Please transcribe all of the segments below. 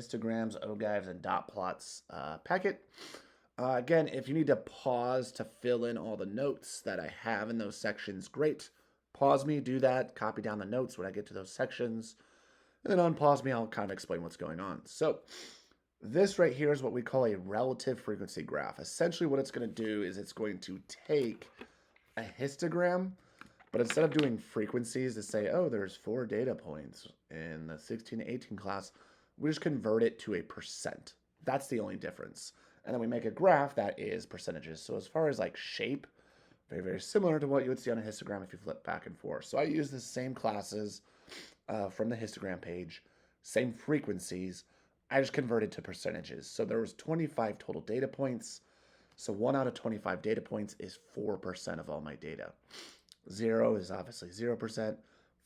histograms, OGIVs, and dot plots packet. Again, if you need to pause to fill in all the notes that I have in those sections, great. Pause me, do that, copy down the notes when I get to those sections, and then unpause me, I'll kind of explain what's going on. So this right here is what we call a relative frequency graph. Essentially what it's going to do is it's going to take a histogram, but instead of doing frequencies to say, oh, there's 4 data points in the 16 to 18 class, we just convert it to a percent. That's the only difference. And then we make a graph that is percentages. So as far as like shape, very, very similar to what you would see on a histogram if you flip back and forth. So I use the same classes from the histogram page, same frequencies. I just converted to percentages. So there was 25 total data points. So 1 out of 25 data points is 4% of all my data. 0 is obviously 0%.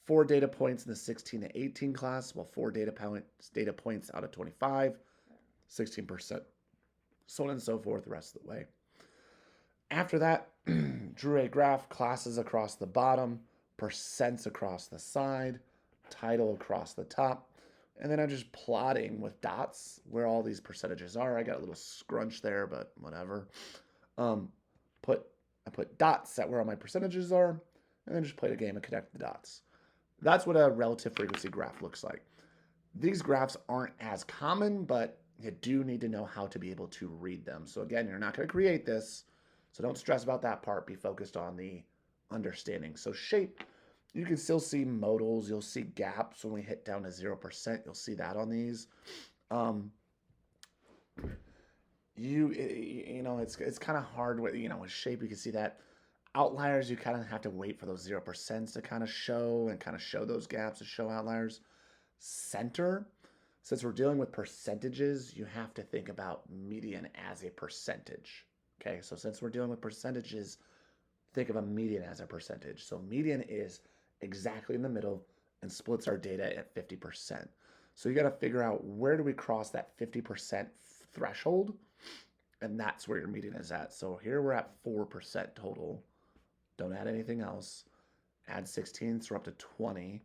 4 data points in the 16 to 18 class, well, 4 data points out of 25, 16%. So on and so forth the rest of the way. After that, drew a graph, classes across the bottom, percents across the side, title across the top, and then I'm just plotting with dots where all these percentages are. I got a little scrunch there, but whatever. I put dots at where all my percentages are, and then just play the game and connect the dots. That's what a relative frequency graph looks like. These graphs aren't as common, but you do need to know how to be able to read them. So again, you're not going to create this, so don't stress about that part. Be focused on the understanding. So shape, you can still see modals. You'll see gaps when we hit down to 0%. You'll see that on these. It's kind of hard with, with shape. You can see that outliers, you kind of have to wait for those 0% to kind of show those gaps to show outliers. Center, since we're dealing with percentages, you have to think about median as a percentage. Okay, so since we're dealing with percentages, think of a median as a percentage. So median is exactly in the middle and splits our data at 50%. So you got to figure out, where do we cross that 50% threshold? And that's where your median is at. So here we're at 4% total. Don't add anything else. Add 16, so we're up to 20.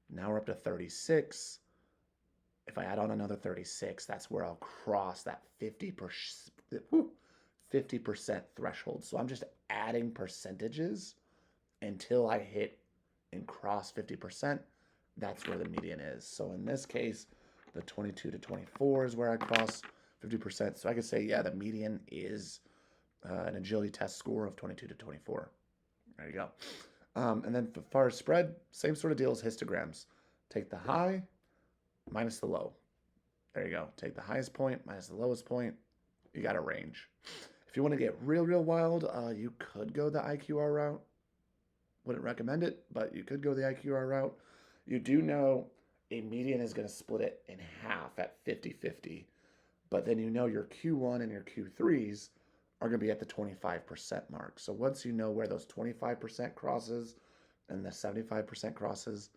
Now we're up to 36. If I add on another 36, that's where I'll cross that 50% threshold. So I'm just adding percentages until I hit and cross 50%. That's where the median is. So in this case, the 22 to 24 is where I cross 50%. So I could say, yeah, the median is an agility test score of 22 to 24. There you go. And then as far as spread, same sort of deal as histograms. Take the high minus the low. There you go. Take the highest point minus the lowest point. You got a range. If you want to get real, real wild, you could go the IQR route. Wouldn't recommend it, but you could go the IQR route. You do know a median is going to split it in half at 50-50. But then you know your Q1 and your Q3s are going to be at the 25% mark. So once you know where those 25% crosses and the 75% crosses,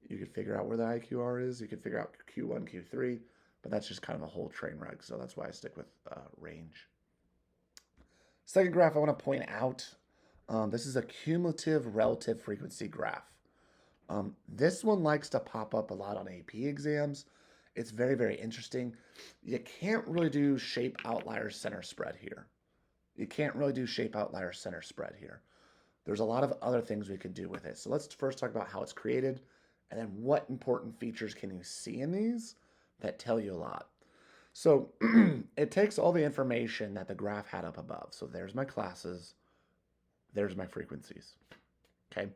you could figure out where the IQR is. You could figure out Q1, Q3, but that's just kind of a whole train wreck. So that's why I stick with range. Second graph I want to point out, this is a cumulative relative frequency graph. This one likes to pop up a lot on AP exams. It's very, very interesting. You can't really do shape outlier center spread here. There's a lot of other things we could do with it. So let's first talk about how it's created, and then what important features can you see in these that tell you a lot. So it takes all the information that the graph had up above. So there's my classes, there's my frequencies. Okay.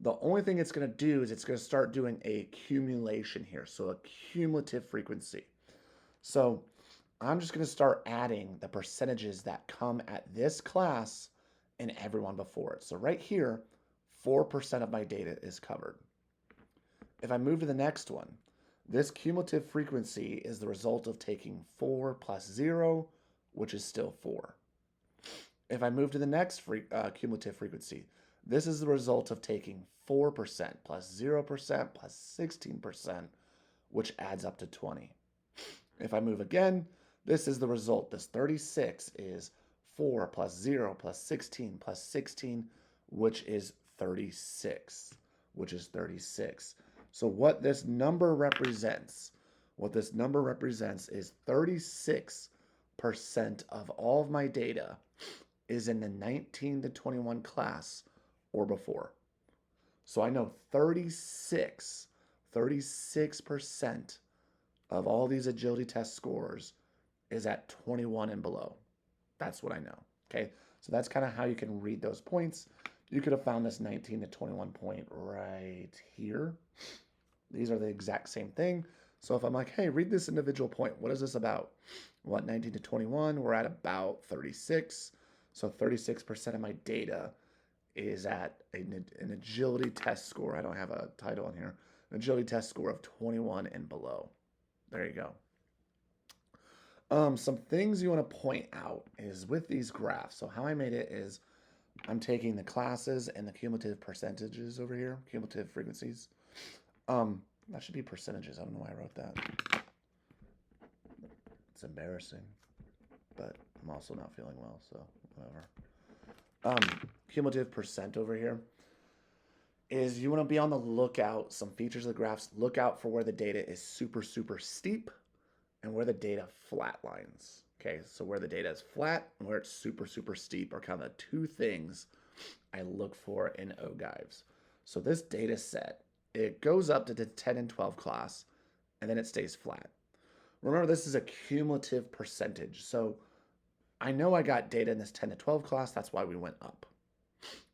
The only thing it's going to do is it's going to start doing a accumulation here. So a cumulative frequency. So I'm just going to start adding the percentages that come at this class and everyone before it. So right here, 4% of my data is covered. If I move to the next one, this cumulative frequency is the result of taking 4 plus 0, which is still 4. If I move to the next cumulative frequency, this is the result of taking 4% plus 0% plus 16%, which adds up to 20. If I move again, this is the result. This 36 is 4 plus 0 plus 16 plus 16, which is 36, So what this number represents, What this number represents is 36% of all of my data is in the 19 to 21 class or before. So I know 36% of all these agility test scores is at 21 and below. That's what I know. Okay. So that's kind of how you can read those points. You could have found this 19 to 21 point right here. These are the exact same thing. So if I'm like, hey, read this individual point, what is this about? What, 19 to 21? We're at about 36. So 36% of my data is at an agility test score. I don't have a title on here. An agility test score of 21 and below. There you go. Some things you want to point out is with these graphs. So how I made it is I'm taking the classes and the cumulative percentages over here, cumulative frequencies. That should be percentages. I don't know why I wrote that. It's embarrassing, but I'm also not feeling well, so whatever. Cumulative percent over here is you want to be on the lookout. Some features of the graphs, look out for where the data is super, super steep and where the data flatlines. Okay, so where the data is flat and where it's super, super steep are kind of the two things I look for in ogives. So this data set, it goes up to the 10 and 12 class, and then it stays flat. Remember, this is a cumulative percentage. So I know I got data in this 10 to 12 class. That's why we went up.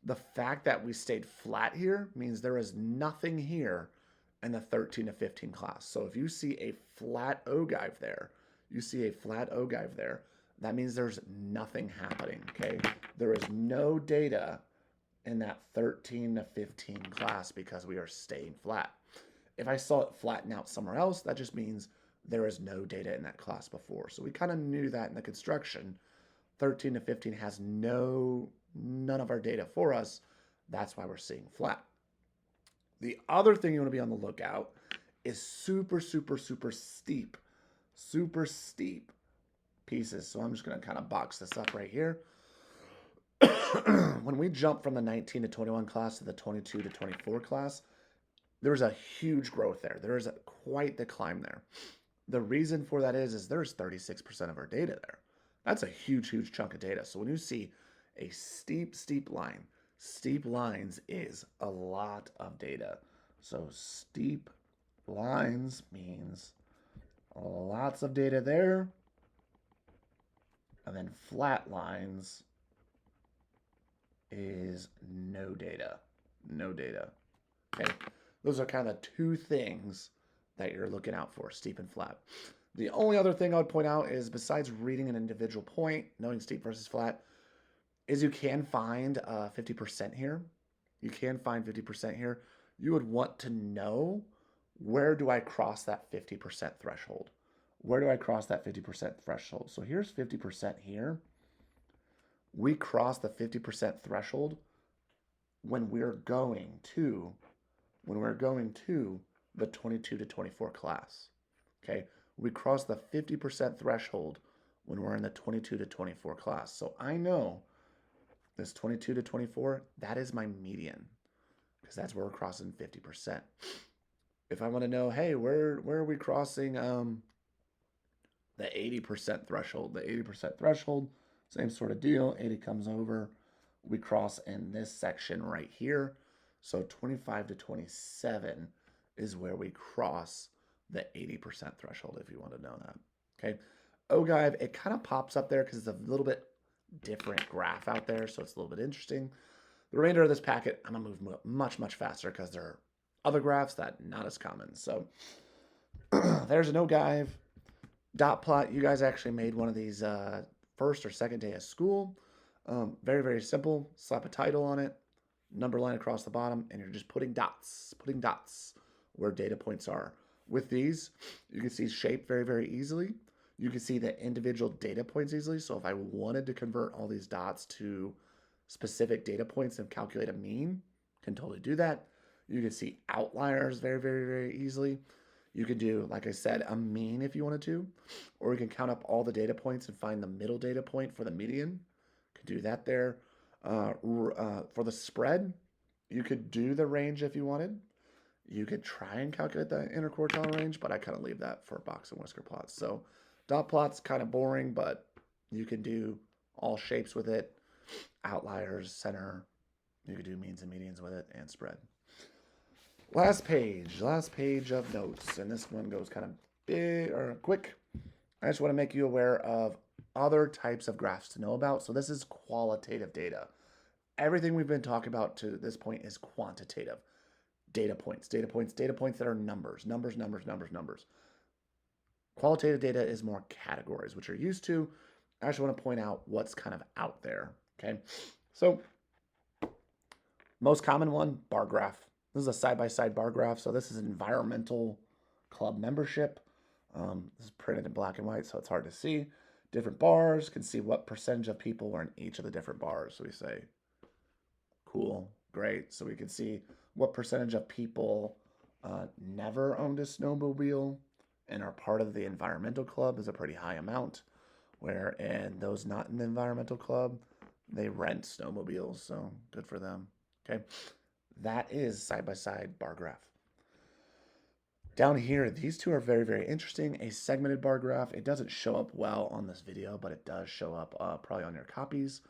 The fact that we stayed flat here means there is nothing here in the 13 to 15 class. So if you see a flat ogive there, that means there's nothing happening, okay? There is no data in that 13 to 15 class because we are staying flat. If I saw it flatten out somewhere else, that just means there is no data in that class before. So we kind of knew that in the construction. 13 to 15 has none of our data for us. That's why we're seeing flat. The other thing you want to be on the lookout is super, super, super steep pieces. So I'm just going to kind of box this up right here. When we jump from the 19 to 21 class to the 22 to 24 class, there's a huge growth there. There is quite the climb there. The reason for that is there's 36% of our data there. That's a huge, huge chunk of data. So when you see a steep line, steep lines is a lot of data. So steep lines means lots of data there. And then flat lines is no data. Okay. Those are kind of the two things that you're looking out for, steep and flat. The only other thing I would point out is besides reading an individual point, knowing steep versus flat, is you can find 50% here. You can find 50% here. You would want to know, where do I cross that 50% threshold? Where do I cross that 50% threshold? So here's 50% here. We cross the 50% threshold when we're going to the 22 to 24 class. Okay, we cross the 50% threshold when we're in the 22 to 24 class. So I know this 22 to 24, that is my median, because that's where we're crossing 50%. If I want to know, hey, where are we crossing the 80% threshold? The 80% threshold, same sort of deal. 80 comes over. We cross in this section right here. So 25 to 27 is where we cross the 80% threshold, if you want to know that. Okay. Ogive, it kind of pops up there because it's a little bit different graph out there, so it's a little bit interesting. The remainder of this packet, I'm going to move much, much faster because there are other graphs that are not as common. So there's an ogive. Dot plot, you guys actually made one of these first or second day of school. Very, very simple. Slap a title on it, number line across the bottom, and you're just putting dots where data points are. With these, you can see shape very, very easily. You can see the individual data points easily. So if I wanted to convert all these dots to specific data points and calculate a mean, can totally do that. You can see outliers very, very, very easily. You could do, like I said, a mean if you wanted to, or you can count up all the data points and find the middle data point for the median. Could do that there. For the spread, you could do the range if you wanted. You could try and calculate the interquartile range, but I kind of leave that for box and whisker plots. So dot plot's kind of boring, but you can do all shapes with it, outliers, center. You could do means and medians with it, and spread. Last page of notes, and this one goes kind of big or quick. I just want to make you aware of other types of graphs to know about. So this is qualitative data. Everything we've been talking about to this point is quantitative. Data points that are numbers. Qualitative data is more categories, which you're used to. I just want to point out what's kind of out there, okay? So most common one, bar graph. This is a side-by-side bar graph. So this is environmental club membership. This is printed in black and white, so it's hard to see. Different bars, can see what percentage of people were in each of the different bars. So we say, cool, great. So we can see what percentage of people never owned a snowmobile and are part of the environmental club is a pretty high amount. Where and those not in the environmental club, they rent snowmobiles, so good for them. Okay, that is side-by-side bar graph. Down here, these two are very, very interesting. A segmented bar graph. It doesn't show up well on this video, but it does show up probably on your copies.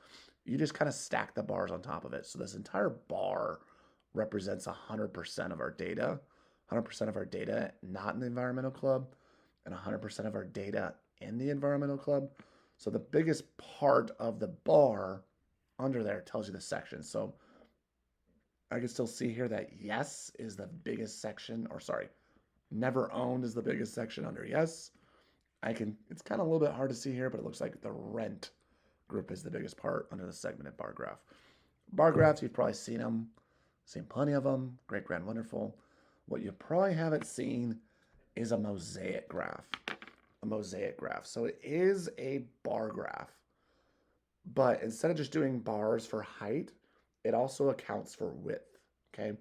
You just kind of stack the bars on top of it. So this entire bar represents 100% of our data. 100% of our data not in the environmental club, and 100% of our data in the environmental club. So the biggest part of the bar under there tells you the section. So I can still see here that yes is the biggest section, or sorry, never owned is the biggest section under yes. It's kind of a little bit hard to see here, but it looks like the rent group is the biggest part under the segmented bar graph. Bar graphs, you've probably seen them, seen plenty of them, great, grand, wonderful. What you probably haven't seen is a mosaic graph. A mosaic graph. So it is a bar graph, but instead of just doing bars for height, it also accounts for width, okay?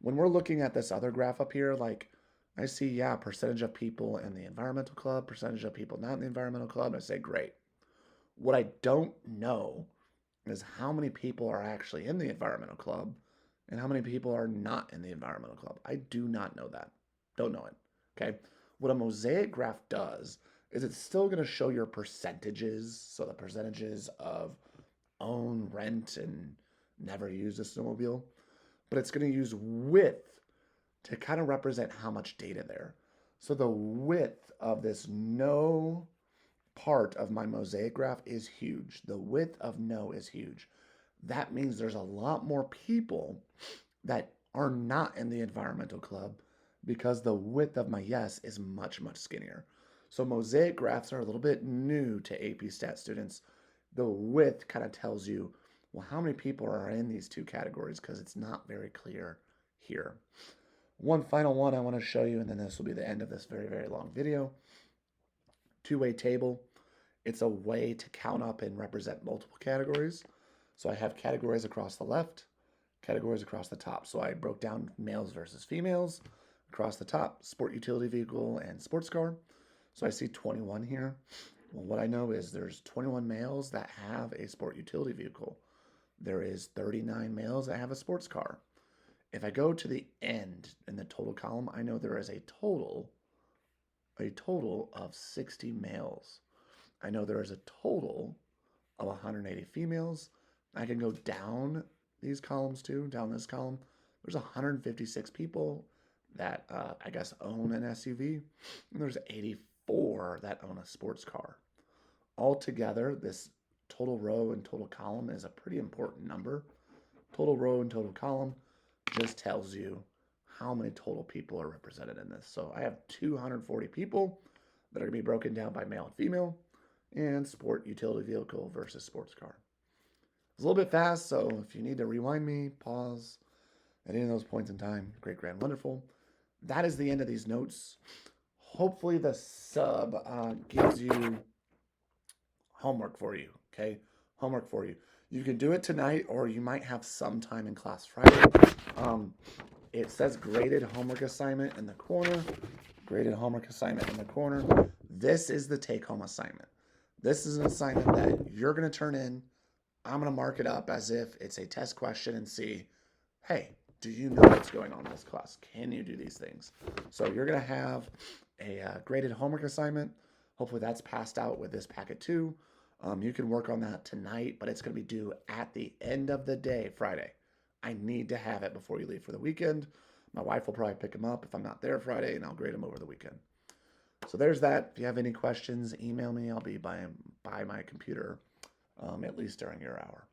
When we're looking at this other graph up here, like I see, yeah, percentage of people in the environmental club, percentage of people not in the environmental club, I say, great. What I don't know is how many people are actually in the environmental club and how many people are not in the environmental club. I do not know that. Don't know it, okay? What a mosaic graph does is it's still going to show your percentages, so the percentages of own, rent, and never use a snowmobile, but it's going to use width to kind of represent how much data there. So the width of this no part of my mosaic graph is huge. The width of no is huge. That means there's a lot more people that are not in the environmental club because the width of my yes is much, much skinnier. So mosaic graphs are a little bit new to AP Stat students. The width kind of tells you, well, how many people are in these two categories because it's not very clear here. One final one I want to show you, and then this will be the end of this very, very long video. Two-way table. It's a way to count up and represent multiple categories. So I have categories across the left, categories across the top. So I broke down males versus females. Across the top, sport utility vehicle and sports car. So I see 21 here. Well, what I know is there's 21 males that have a sport utility vehicle. There is 39 males that have a sports car. If I go to the end in the total column, I know there is a total of 60 males. I know there is a total of 180 females. I can go down these columns too, down this column. There's 156 people that I guess own an SUV, and there's 84 that own a sports car. Altogether, this total row and total column is a pretty important number. Total row and total column just tells you how many total people are represented in this. So I have 240 people that are going to be broken down by male and female, and sport utility vehicle versus sports car. It's a little bit fast, so if you need to rewind me, pause at any of those points in time, great, grand, wonderful. That is the end of these notes. Hopefully the sub gives you homework for you, okay? Homework for you. You can do it tonight, or you might have some time in class Friday. It says graded homework assignment in the corner. Graded homework assignment in the corner. This is the take-home assignment. This is an assignment that you're going to turn in. I'm going to mark it up as if it's a test question and see, hey, do you know what's going on in this class? Can you do these things? So you're going to have a graded homework assignment. Hopefully that's passed out with this packet too. You can work on that tonight, but it's going to be due at the end of the day, Friday. I need to have it before you leave for the weekend. My wife will probably pick them up if I'm not there Friday, and I'll grade them over the weekend. So there's that. If you have any questions, email me. I'll be by my computer at least during your hour.